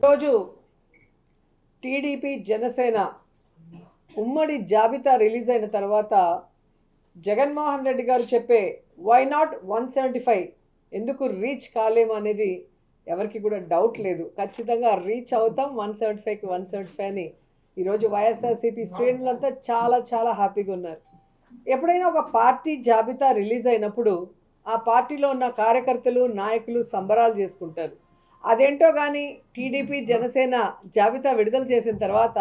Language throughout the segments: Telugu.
రోజు టీడీపీ జనసేన ఉమ్మడి జాబితా రిలీజ్ అయిన తర్వాత జగన్మోహన్ రెడ్డి గారు చెప్పే వై నాట్ 175 ఎందుకు రీచ్ కాలేము అనేది ఎవరికి కూడా డౌట్ లేదు. ఖచ్చితంగా రీచ్ అవుతాం 175కి 175 అని ఈరోజు వైఎస్ఆర్సీపీ శ్రేణులంతా చాలా చాలా హ్యాపీగా ఉన్నారు. ఎప్పుడైనా ఒక పార్టీ జాబితా రిలీజ్ అయినప్పుడు ఆ పార్టీలో ఉన్న కార్యకర్తలు నాయకులు సంబరాలు చేసుకుంటారు. అదేంటో కానీ టీడీపీ జనసేన జాబితా విడుదల చేసిన తర్వాత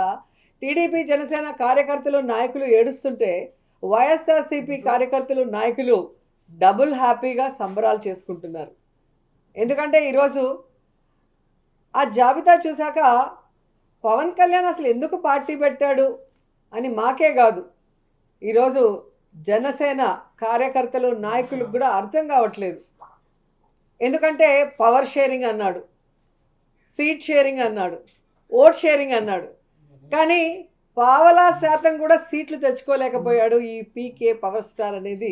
టీడీపీ జనసేన కార్యకర్తలు నాయకులు ఏడుస్తుంటే వైఎస్ఆర్సీపీ కార్యకర్తలు నాయకులు డబుల్ హ్యాపీగా సంబరాలు చేసుకుంటున్నారు. ఎందుకంటే ఈరోజు ఆ జాబితా చూశాక పవన్ కళ్యాణ్ అసలు ఎందుకు పార్టీ పెట్టాడు అని మాకే కాదు, ఈరోజు జనసేన కార్యకర్తలు నాయకులకు కూడా అర్థం కావట్లేదు. ఎందుకంటే పవర్ షేరింగ్ అన్నాడు, సీట్ షేరింగ్ అన్నాడు, ఓట్ షేరింగ్ అన్నాడు, కానీ పావలా శాతం కూడా సీట్లు తెచ్చుకోలేకపోయాడు ఈ పీకే పవర్ స్టార్ అనేది.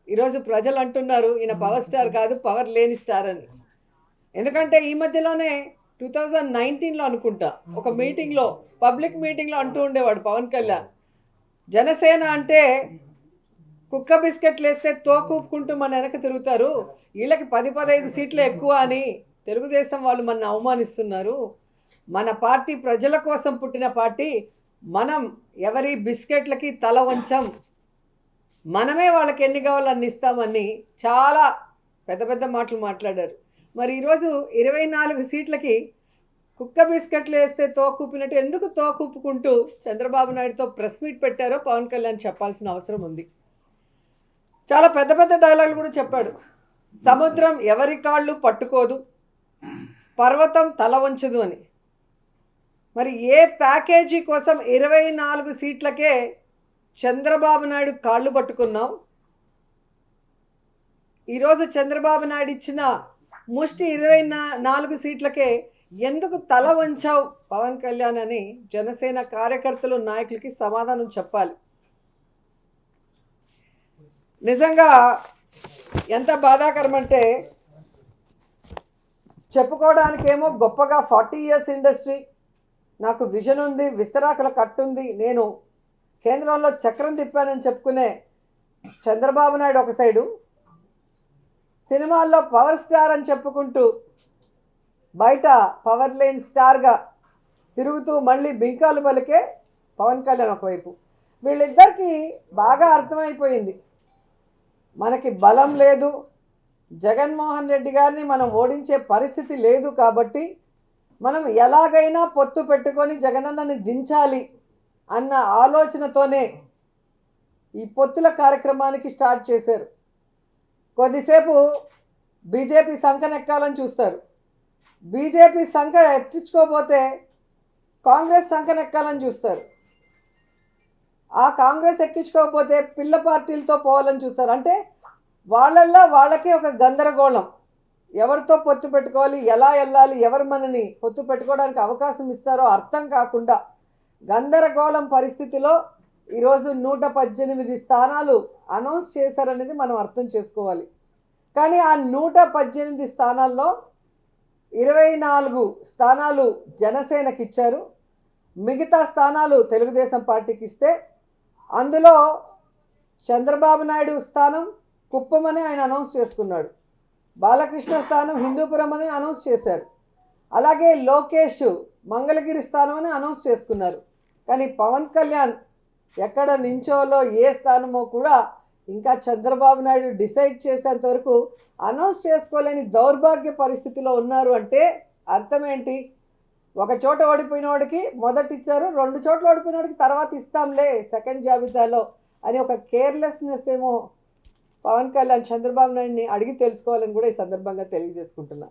ఈరోజు ప్రజలు అంటున్నారు ఈయన పవర్ స్టార్ కాదు, పవర్ లేని స్టార్ అని. ఎందుకంటే ఈ మధ్యలోనే 2019లో అనుకుంటా ఒక మీటింగ్లో, పబ్లిక్ మీటింగ్లో అంటూ ఉండేవాడు పవన్ కళ్యాణ్, జనసేన అంటే కుక్క బిస్కెట్లు వేస్తే తోకూపుకుంటూ మన వెనక తిరుగుతారు, వీళ్ళకి 10-15 సీట్లు ఎక్కువ అని తెలుగుదేశం వాళ్ళు మన అవమానిస్తున్నారు, మన పార్టీ ప్రజల కోసం పుట్టిన పార్టీ, మనం ఎవరి బిస్కెట్లకి తల వంచం, మనమే వాళ్ళకి ఎన్ని కావాలో అన్ని ఇస్తామని చాలా పెద్ద పెద్ద మాటలు మాట్లాడారు. మరి ఈరోజు 24 సీట్లకి కుక్క బిస్కెట్లు వేస్తే తోకూపినట్టు ఎందుకు తోకూపుకుంటూ చంద్రబాబు నాయుడుతో ప్రెస్ మీట్ పెట్టారో పవన్ కళ్యాణ్ చెప్పాల్సిన అవసరం ఉంది. చాలా పెద్ద పెద్ద డైలాగులు కూడా చెప్పాడు. సముద్రం ఎవరి కాళ్ళు పట్టుకోదు, పర్వతం తల వంచదు అని. మరి ఏ ప్యాకేజీ కోసం 24 సీట్లకే చంద్రబాబు నాయుడు కాళ్ళు పట్టుకున్నాం, ఈరోజు చంద్రబాబు నాయుడు ఇచ్చిన ముష్టి 24 సీట్లకే ఎందుకు తల వంచావు పవన్ కళ్యాణ్ అని జనసేన కార్యకర్తలు నాయకులకి సమాధానం చెప్పాలి. నిజంగా ఎంత బాధాకరం అంటే, చెప్పుకోవడానికేమో గొప్పగా 40 years ఇండస్ట్రీ, నాకు విజన్ ఉంది, విస్తరాకుల కట్టుంది, నేను కేంద్రంలో చక్రం తిప్పానని చెప్పుకునే చంద్రబాబు నాయుడు ఒక సైడు, సినిమాల్లో పవర్ స్టార్ అని చెప్పుకుంటూ బయట పవర్ లేని స్టార్గా తిరుగుతూ మళ్ళీ బింకాలు పలికే పవన్ కళ్యాణ్ ఒకవైపు. వీళ్ళిద్దరికీ బాగా అర్థమైపోయింది, మనకి బలం లేదు, జగన్మోహన్ రెడ్డి గారిని మనం ఓడించే పరిస్థితి లేదు, కాబట్టి మనం ఎలాగైనా పొత్తు పెట్టుకొని జగనన్నని దించాలి అన్న ఆలోచనతోనే ఈ పొత్తుల కార్యక్రమానికి స్టార్ట్ చేశారు. కొద్దిసేపు బీజేపీ సంకనెక్కాలని చూస్తారు, బీజేపీ సంఖ ఎక్కించుకోకపోతే కాంగ్రెస్ సంకనెక్కాలని చూస్తారు, ఆ కాంగ్రెస్ ఎక్కించుకోకపోతే పిల్ల పార్టీలతో పోవాలని చూస్తారు. అంటే వాళ్ళల్లో వాళ్ళకే ఒక గందరగోళం, ఎవరితో పొత్తు పెట్టుకోవాలి, ఎలా వెళ్ళాలి, ఎవరు మనని పొత్తు పెట్టుకోవడానికి అవకాశం ఇస్తారో అర్థం కాకుండా గందరగోళం పరిస్థితిలో ఈరోజు 118 స్థానాలు అనౌన్స్ చేశారనేది మనం అర్థం చేసుకోవాలి. కానీ ఆ 118 స్థానాల్లో 24 స్థానాలు జనసేనకి ఇచ్చారు, మిగతా స్థానాలు తెలుగుదేశం పార్టీకి ఇస్తే అందులో చంద్రబాబు నాయుడు స్థానం కుప్పం అని ఆయన అనౌన్స్ చేసుకున్నాడు, బాలకృష్ణ స్థానం హిందూపురం అని అనౌన్స్ చేశారు, అలాగే లోకేష్ మంగళగిరి స్థానం అని అనౌన్స్ చేసుకున్నారు. కానీ పవన్ కళ్యాణ్ ఎక్కడ నించోలో ఏ స్థానమో కూడా ఇంకా చంద్రబాబు నాయుడు డిసైడ్ చేసేంత వరకు అనౌన్స్ చేసుకోలేని దౌర్భాగ్య పరిస్థితిలో ఉన్నారు. అంటే అర్థం ఏంటి? ఒక చోట ఓడిపోయిన వాడికి మొదట ఇచ్చారు, 2 చోట్ల ఓడిపోయిన వాడికి తర్వాత ఇస్తాంలే సెకండ్ జాబితాలో అని ఒక కేర్లెస్నెస్ ఏమో పవన్ కళ్యాణ్ చంద్రబాబు నాయుడిని అడిగి తెలుసుకోవాలని కూడా ఈ సందర్భంగా తెలియజేసుకుంటున్నా.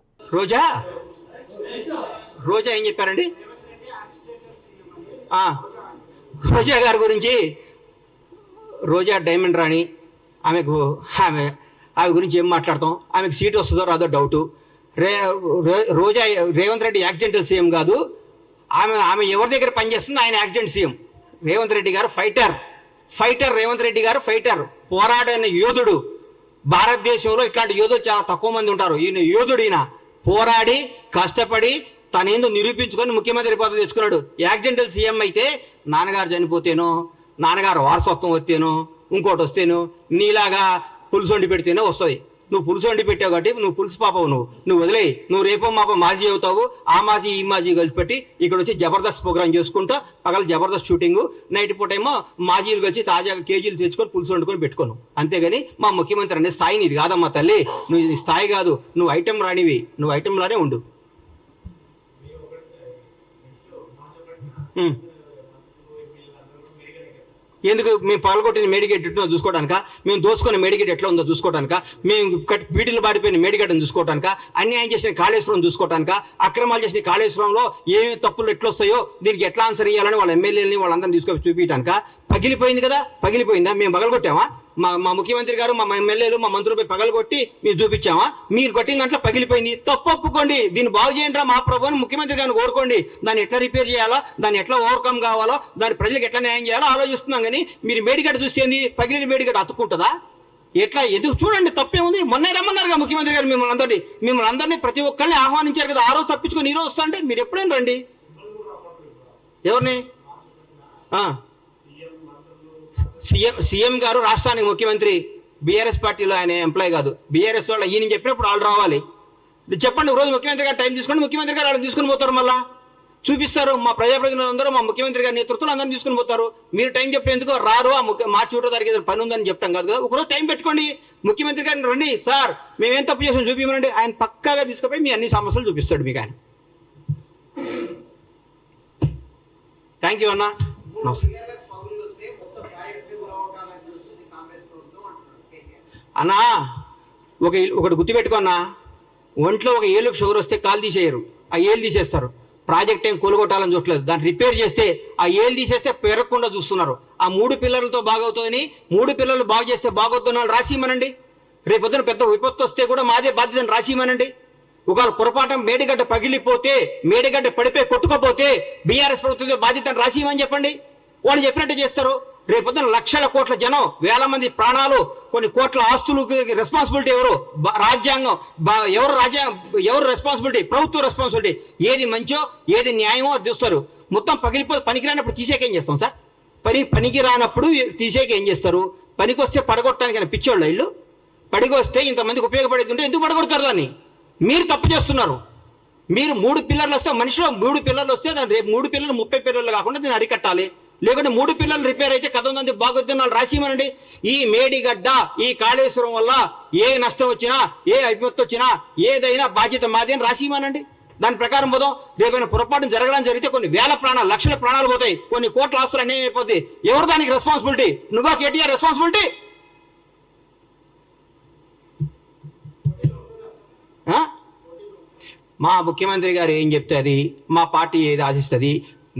రోజా ఏం చెప్పారండి? రోజా గారి గురించి, రోజా డైమండ్ రాణి, ఆమె గురించి ఏం మాట్లాడతాం, ఆమెకు సీట్ వస్తుందో రాదో డౌటు. రోజా రేవంత్ రెడ్డి యాక్సిడెంటల్ సీఎం కాదు, ఆమె ఎవరి దగ్గర పనిచేస్తుంది, ఆయన యాక్సిడెంట్ సీఎం. రేవంత్ రెడ్డి గారు ఫైటర్, రేవంత్ రెడ్డి గారు ఫైటర్, పోరాడిన యోధుడు. భారతదేశంలో ఇట్లాంటి యోధులు చాలా తక్కువ మంది ఉంటారు. ఈయన యోధుడు, ఈయన పోరాడి కష్టపడి తనేందో నిరూపించుకొని ముఖ్యమంత్రి పదవి తెచ్చుకున్నాడు. యాక్సిడెంటల్ సీఎం అయితే నాన్నగారు చనిపోతేనో, నాన్నగారు వారసత్వం వస్తేనో, ఇంకోటి వస్తేనో, నీలాగా పులుసు వండి పెడితేనే వస్తుంది. నువ్వు పులుసు వండి పెట్టావు కాబట్టి నువ్వు పులుసు పాపవు. నువ్వు వదిలేయి. నువ్వు రేపో మాపో మాజీ అవుతావు. ఆ మాజీ ఈ మాజీ కలిసి పెట్టి ఇక్కడ వచ్చి జబర్దస్త్ ప్రోగ్రామ్ చేసుకుంటా, పగల జబర్దస్త్ షూటింగ్, నైట్ పూట ఏమో మాజీలు కలిసి తాజాగా కేజీలు తెచ్చుకొని పులుసు వండుకొని పెట్టుకోను. అంతేగాని మా ముఖ్యమంత్రి అనే స్థాయి నీది కాదమ్మా తల్లి. నువ్వు నీ స్థాయి కాదు. నువ్వు ఐటెం రానివి. నువ్వు ఐటెంలానే ఉండు. ఎందుకు? మేము పగలగొట్టిన మేడిగేట్ ఎట్లా చూసుకోవడానిక, మేము దోసుకున్న మేడిగేట్ ఎట్లా ఉందో చూసుకోవడానిక, మేము వీటిలో పాడిపోయిన మేడిగడ్డను చూసుకోవడానిక, అన్యాయం చేసిన కాళేశ్వరం చూసుకోవడానిక, అక్రమాలు చేసిన కాళేశ్వరంలో ఏమేమి తప్పులు ఎట్లా వస్తాయో దీనికి ఎట్లా ఆన్సర్ ఇవ్వాలని వాళ్ళ ఎమ్మెల్యేలని వాళ్ళందరినీ తీసుకొని చూపించడానిక. పగిలిపోయింది కదా, పగిలిపోయిందా? మేము పగలగొట్టామా? మా ముఖ్యమంత్రి గారు, మా ఎమ్మెల్యేలు, మా మంత్రులపై పగలగొట్టి మీరు చూపించామా? మీరు కొట్టిన దాంట్లో పగిలిపోయింది. తప్పు ఒప్పుకోండి. దీన్ని బాగు చేయండి రా మా ప్రభుని ముఖ్యమంత్రి గారిని కోరుకోండి. దాన్ని ఎట్లా రిపేర్ చేయాలో, దాన్ని ఎట్లా ఓవర్కమ్ కావాలో, దాని ప్రజలకు ఎట్లా న్యాయం చేయాలో ఆలోచిస్తున్నాం. కానీ మీరు మేడిగడ్డ చూస్తేంది? పగిలిన మేడిగడ్డ అతుక్కుంటుందా? ఎట్లా? ఎందుకు? చూడండి, తప్పేముంది. మొన్నే రమ్మన్నారుగా ముఖ్యమంత్రి గారు మిమ్మల్ని అందరినీ ప్రతి ఒక్కరిని ఆహ్వానించారు కదా. ఆ రోజు తప్పించుకొని ఈ రోజు వస్తా అంటే మీరు ఎప్పుడైనా రండి. ఎవరిని? సీఎం గారు రాష్ట్రానికి ముఖ్యమంత్రి. బీఆర్ఎస్ పార్టీలో ఆయన ఎంప్లాయ్ కాదు. బీఆర్ఎస్ వాళ్ళు ఈయన చెప్పినప్పుడు వాళ్ళు రావాలి. చెప్పండి, రోజు ముఖ్యమంత్రి గారు టైం తీసుకోండి. ముఖ్యమంత్రి గారు వాళ్ళని తీసుకుని పోతారు. మళ్ళా చూపిస్తారు. మా ప్రజాప్రతినిధులు అందరూ మా ముఖ్యమంత్రి గారి నేతృత్వంలో అందరిని తీసుకుని పోతారు. మీరు టైం చెప్పే ఎందుకు రారు? మార్చి 1వ తారీఖు పని ఉందని చెప్తాం కాదు కదా. ఒకరోజు టైం పెట్టుకోండి. ముఖ్యమంత్రి గారిని రండి, సార్ మేమేం తప్పు చేసాం చూపించమండి. ఆయన పక్కాగా తీసుకుపోయి మీ అన్ని సమస్యలు చూపిస్తాడు మీకు ఆయన. థ్యాంక్ యూ అన్న. అన్నా ఒకటి గుర్తుపెట్టుకున్నా, ఒంట్లో ఒక ఏళ్ళకు షుగర్ వస్తే కాలు తీసేయరు, ఆ ఏళ్ళు తీసేస్తారు. ప్రాజెక్ట్ ఏం కూలగొట్టాలని చూడలేదు, దాన్ని రిపేర్ చేస్తే ఆ ఏళ్ళు తీసేస్తే పెరగకుండా చూస్తున్నారు. ఆ 3 పిల్లలతో బాగవుతుందని, 3 పిల్లలు బాగు చేస్తే బాగొద్దని వాళ్ళు రాసిమనండి. రేపొద్దున పెద్ద విపత్తు వస్తే కూడా మాదే బాధ్యతను రాసిమనండి. ఒకవేళ పొరపాటు మేడిగడ్డ పగిలిపోతే, మేడిగడ్డ పడిపోయి కొట్టుకోపోతే బీఆర్ఎస్ ప్రభుత్వం బాధ్యతను రాసిమని చెప్పండి. వాళ్ళు చెప్పినట్టు చేస్తారు. రేపొద్దున లక్షల కోట్ల జనం, వేల మంది ప్రాణాలు, కొన్ని కోట్ల ఆస్తులు రెస్పాన్సిబిలిటీ ఎవరు? రాజ్యాంగం. ఎవరు రెస్పాన్సిబిలిటీ? ప్రభుత్వ రెస్పాన్సిబిలిటీ. ఏది మంచో ఏది న్యాయమో అది చూస్తారు. మొత్తం పగిలిపోతే పనికి రానప్పుడు తీసేకేం చేస్తాం సార్? పనికి రానప్పుడు తీసేకి ఏం చేస్తారు? పనికి వస్తే పడగొట్టడానికి పిచ్చోళ్ళ ఇల్లు. పడికి వస్తే ఇంతమందికి ఉపయోగపడేది ఉంటే ఎందుకు పడగొడతారు దాన్ని? మీరు తప్పు చేస్తున్నారు. మీరు 3 పిల్లర్లు వస్తే, మనిషిలో 3 పిల్లర్లు వస్తే దాన్ని రేపు 3 పిల్లలు 30 పిల్లర్లు కాకుండా దీన్ని అరికట్టాలి. లేకుంటే 3 పిల్లలు రిపేర్ అయితే కథ ఉందని బాగొద్దని వాళ్ళు రాసిమనండి. ఈ మేడిగడ్డ, ఈ కాళేశ్వరం వల్ల ఏ నష్టం వచ్చినా, ఏ విపత్తు వచ్చినా ఏదైనా బాధ్యత మాది అని రాసిమనండి. దాని ప్రకారం పోదాం. రేపైనా పొరపాటు జరగడం జరిగితే కొన్ని వేల ప్రాణాలు, లక్షల ప్రాణాలు పోతాయి, కొన్ని కోట్ల ఆస్తులు అన్యాయం అయిపోతాయి. ఎవరు దానికి రెస్పాన్సిబిలిటీ? నువ్వా కేటీఆర్ రెస్పాన్సిబిలిటీ? మా ముఖ్యమంత్రి గారు ఏం చెప్తే అది, మా పార్టీ ఏది ఆశిస్తుంది.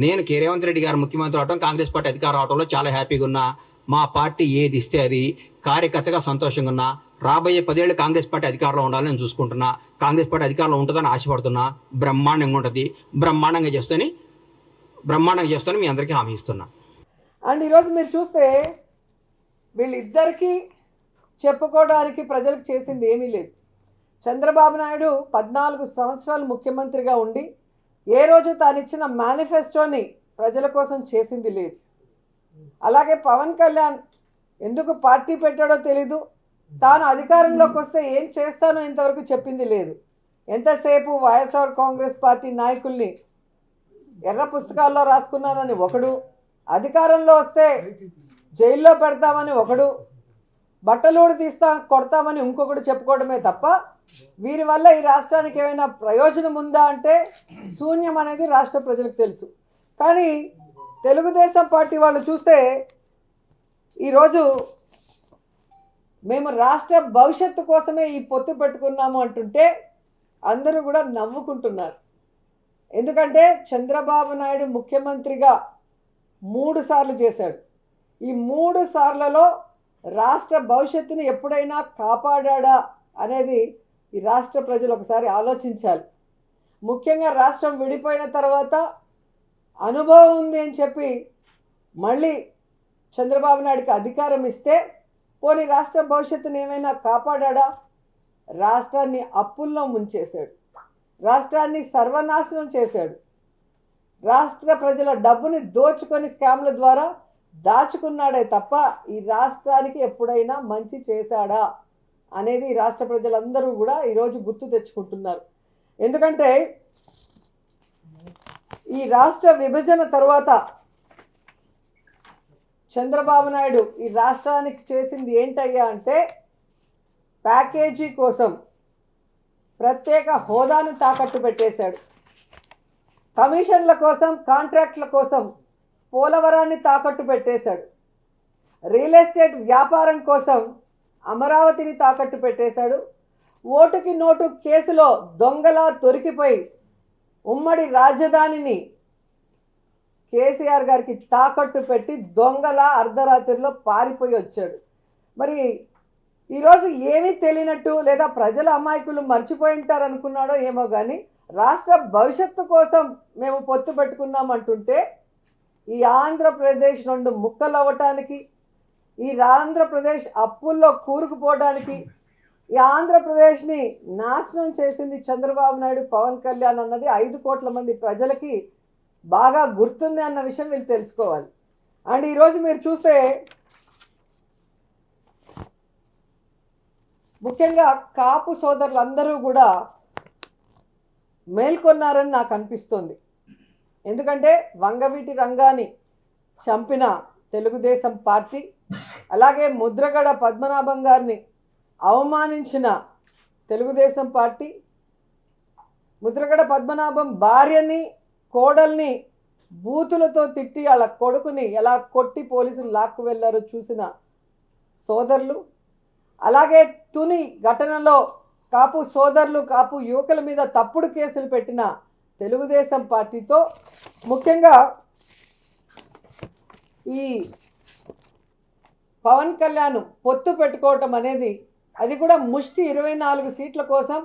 నేను రేవంత్ రెడ్డి గారు ముఖ్యమంత్రి అవడం, కాంగ్రెస్ పార్టీ అధికారం అవడంలో చాలా హ్యాపీగా ఉన్నా. మా పార్టీ ఏది ఇస్తే అది, కార్యకర్తగా సంతోషంగా ఉన్నా. రాబోయే 10 ఏళ్ళు కాంగ్రెస్ పార్టీ అధికారంలో ఉండాలని నేను చూసుకుంటున్నా. కాంగ్రెస్ పార్టీ అధికారంలో ఉంటుందని ఆశపడుతున్నా. బ్రహ్మాండంగా ఉంటుంది. బ్రహ్మాండంగా చేస్తాను మీ అందరికీ హామీ ఇస్తున్నా. అండ్ ఈరోజు మీరు చూస్తే వీళ్ళిద్దరికీ చెప్పుకోవడానికి ప్రజలకు చేసింది ఏమీ లేదు. చంద్రబాబు నాయుడు 14 సంవత్సరాలు ముఖ్యమంత్రిగా ఉండి ఏ రోజు తాను ఇచ్చిన మేనిఫెస్టోని ప్రజల కోసం చేసింది లేదు. అలాగే పవన్ కళ్యాణ్ ఎందుకు పార్టీ పెట్టాడో తెలీదు. తాను అధికారంలోకి వస్తే ఏం చేస్తానో ఇంతవరకు చెప్పింది లేదు. ఎంతసేపు వైఎస్ఆర్ కాంగ్రెస్ పార్టీ నాయకుల్ని ఎర్ర పుస్తకాల్లో రాసుకున్నానని ఒకడు, అధికారంలో వస్తే జైల్లో పెడతామని ఒకడు, బట్టలూడు కొడతామని ఇంకొకడు చెప్పుకోవడమే తప్ప వీరి వల్ల ఈ రాష్ట్రానికి ఏమైనా ప్రయోజనం ఉందా అంటే శూన్యం అనేది రాష్ట్ర ప్రజలకు తెలుసు. కానీ తెలుగుదేశం పార్టీ వాళ్ళు చూస్తే ఈరోజు మేము రాష్ట్ర భవిష్యత్తు కోసమే ఈ పొత్తు పెట్టుకున్నాము అంటుంటే అందరూ కూడా నవ్వుకుంటున్నారు. ఎందుకంటే చంద్రబాబు నాయుడు ముఖ్యమంత్రిగా 3 సార్లు చేశాడు. ఈ 3 సార్లలో రాష్ట్ర భవిష్యత్తుని ఎప్పుడైనా కాపాడా అనేది ఈ రాష్ట్ర ప్రజలు ఒకసారి ఆలోచించాలి. ముఖ్యంగా రాష్ట్రం విడిపోయిన తర్వాత అనుభవం ఉంది అని చెప్పి మళ్ళీ చంద్రబాబు నాయుడికి అధికారం ఇస్తే పోనీ రాష్ట్ర భవిష్యత్తుని ఏమైనా కాపాడా? రాష్ట్రాన్ని అప్పుల్లో ముంచేశాడు. రాష్ట్రాన్ని సర్వనాశనం చేశాడు. రాష్ట్ర ప్రజల డబ్బుని దోచుకొని స్కామ్ల ద్వారా దాచుకున్నాడే తప్ప ఈ రాష్ట్రానికి ఎప్పుడైనా మంచి చేశాడా అనేది ఈ రాష్ట్ర ప్రజలందరూ కూడా ఈరోజు గుర్తు తెచ్చుకుంటున్నారు. ఎందుకంటే ఈ రాష్ట్ర విభజన తర్వాత చంద్రబాబు నాయుడు ఈ రాష్ట్రానికి చేసింది ఏంటయ్యా అంటే ప్యాకేజీ కోసం ప్రత్యేక హోదాను తాకట్టు పెట్టేశాడు. కమిషన్ల కోసం, కాంట్రాక్ట్ల కోసం పోలవరాన్ని తాకట్టు పెట్టేశాడు. రియల్ ఎస్టేట్ వ్యాపారం కోసం అమరావతిని తాకట్టు పెట్టేశాడు. ఓటుకి నోటు కేసులో దొంగలా దొరికిపోయి ఉమ్మడి రాజధానిని కేసీఆర్ గారికి తాకట్టు పెట్టి దొంగలా అర్ధరాత్రిలో పారిపోయి వచ్చాడు. మరి ఈరోజు ఏమీ తెలియనట్టు లేదా ప్రజల అమాయకులు మర్చిపోయి ఉంటారు అనుకున్నాడో ఏమో కానీ రాష్ట్ర భవిష్యత్తు కోసం మేము పొత్తు పెట్టుకున్నామంటుంటే ఈ ఆంధ్రప్రదేశ్ రెండు ముక్కలు అవ్వటానికి, ఈ ఆంధ్రప్రదేశ్ అప్పుల్లో కూరుకుపోవడానికి, ఈ ఆంధ్రప్రదేశ్ని నాశనం చేసింది చంద్రబాబు నాయుడు, పవన్ కళ్యాణ్ అన్నది 5 కోట్ల మంది ప్రజలకి బాగా గుర్తుంది అన్న విషయం వీళ్ళు తెలుసుకోవాలి. అండ్ ఈరోజు మీరు చూస్తే ముఖ్యంగా కాపు సోదరులందరూ కూడా మేల్కొన్నారని నాకు అనిపిస్తుంది. ఎందుకంటే వంగవీటి రంగాన్ని చంపిన తెలుగుదేశం పార్టీ, అలాగే ముద్రగడ పద్మనాభం గారిని అవమానించిన తెలుగుదేశం పార్టీ, ముద్రగడ పద్మనాభం భార్యని, కోడల్ని బూతులతో తిట్టి వాళ్ళ కొడుకుని ఎలా కొట్టి పోలీసులు లాక్కు వెళ్ళారో చూసిన సోదరులు, అలాగే తుని ఘటనలో కాపు సోదరులు, కాపు యువకుల మీద తప్పుడు కేసులు పెట్టిన తెలుగుదేశం పార్టీతో ముఖ్యంగా ఈ పవన్ కళ్యాణ్ పొత్తు పెట్టుకోవటం అనేది, అది కూడా ముష్టి 24 సీట్ల కోసం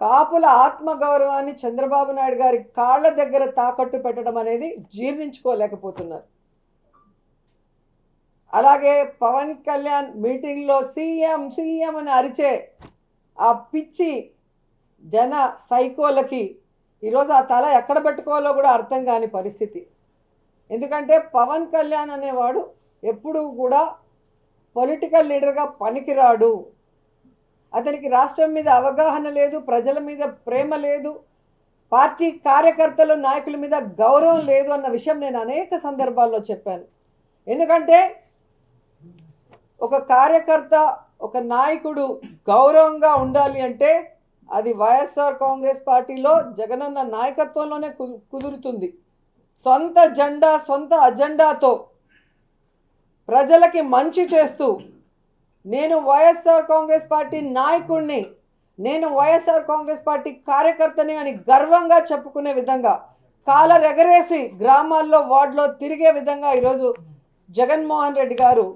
కాపుల ఆత్మగౌరవాన్ని చంద్రబాబు నాయుడు గారి కాళ్ళ దగ్గర తాకట్టు పెట్టడం అనేది జీర్ణించుకోలేకపోతున్నారు. అలాగే పవన్ కళ్యాణ్ మీటింగ్లో సీఎం సీఎం అని అరిచే ఆ పిచ్చి జన సైకోలకి ఈరోజు ఆ తల ఎక్కడ పెట్టుకోవాలో కూడా అర్థం కాని పరిస్థితి. ఎందుకంటే పవన్ కళ్యాణ్ అనేవాడు ఎప్పుడూ కూడా పొలిటికల్ లీడర్గా పనికిరాడు. అతనికి రాష్ట్రం మీద అవగాహన లేదు, ప్రజల మీద ప్రేమ లేదు, పార్టీ కార్యకర్తలు నాయకుల మీద గౌరవం లేదు అన్న విషయం నేను అనేక సందర్భాల్లో చెప్పాను. ఎందుకంటే ఒక కార్యకర్త, ఒక నాయకుడు గౌరవంగా ఉండాలి అంటే అది వైఎస్ఆర్ కాంగ్రెస్ పార్టీలో జగనన్న నాయకత్వంలోనే కుదురుతుంది. సొంత జెండా, సొంత అజెండాతో ప్రజలకి మంచి చేస్తూ నేను వైఎస్ఆర్ కాంగ్రెస్ పార్టీ నాయకుడిని, నేను వైఎస్ఆర్ కాంగ్రెస్ పార్టీ కార్యకర్తని అని గర్వంగా చెప్పుకునే విధంగా, కాలర్ ఎగరేసి గ్రామాల్లో వార్డులో తిరిగే విధంగా ఈరోజు జగన్మోహన్ రెడ్డి గారు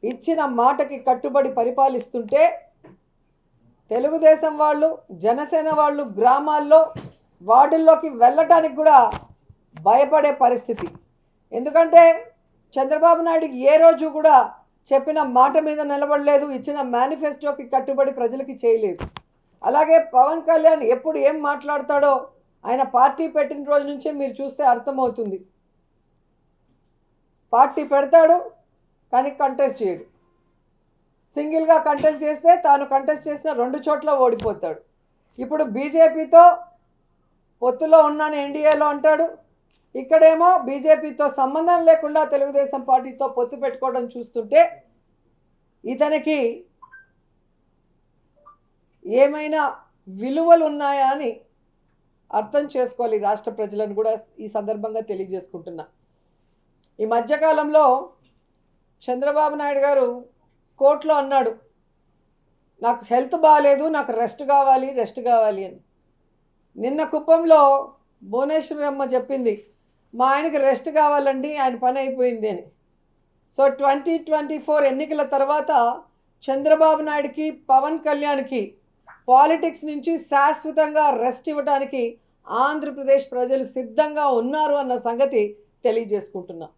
ఇచ్చిన మాటకి కట్టుబడి పరిపాలిస్తుంటే తెలుగుదేశం వాళ్ళు, జనసేన వాళ్ళు గ్రామాల్లో వార్డుల్లోకి వెళ్ళటానికి కూడా భయపడే పరిస్థితి. ఎందుకంటే చంద్రబాబు నాయుడుకి ఏ రోజు కూడా చెప్పిన మాట మీద నిలబడలేదు, ఇచ్చిన మేనిఫెస్టోకి కట్టుబడి ప్రజలకి చేయలేదు. అలాగే పవన్ కళ్యాణ్ ఎప్పుడు ఏం మాట్లాడతాడో ఆయన పార్టీ పెట్టిన రోజు నుంచే మీరు చూస్తే అర్థమవుతుంది. పార్టీ పెడతాడు కానీ కంటెస్ట్ చేయడు. సింగిల్గా కంటెస్ట్ చేస్తే తాను కంటెస్ట్ చేసిన 2 చోట్ల ఓడిపోతాడు. ఇప్పుడు బీజేపీతో పొత్తులో ఉన్నాను ఎన్డీఏలో అంటాడు, ఇక్కడేమో బీజేపీతో సంబంధం లేకుండా తెలుగుదేశం పార్టీతో పొత్తు పెట్టుకోవడం చూస్తుంటే ఇతనికి ఏమైనా విలువలు ఉన్నాయా అని అర్థం చేసుకోవాలి రాష్ట్ర ప్రజలను కూడా ఈ సందర్భంగా తెలియజేసుకుంటున్నా. ఈ మధ్యకాలంలో చంద్రబాబు నాయుడు గారు కోర్టులో అన్నాడు, నాకు హెల్త్ బాగాలేదు, నాకు రెస్ట్ కావాలి అని. నిన్న కుప్పంలో భువనేశ్వరి అమ్మ చెప్పింది, మా ఆయనకి రెస్ట్ కావాలండి, ఆయన పని అయిపోయింది అని. సో 2024 ఎన్నికల తర్వాత చంద్రబాబు నాయుడుకి, పవన్ కళ్యాణ్కి పాలిటిక్స్ నుంచి శాశ్వతంగా రెస్ట్ ఇవ్వడానికి ఆంధ్రప్రదేశ్ ప్రజలు సిద్ధంగా ఉన్నారు అన్న సంగతి తెలియజేసుకుంటున్నా.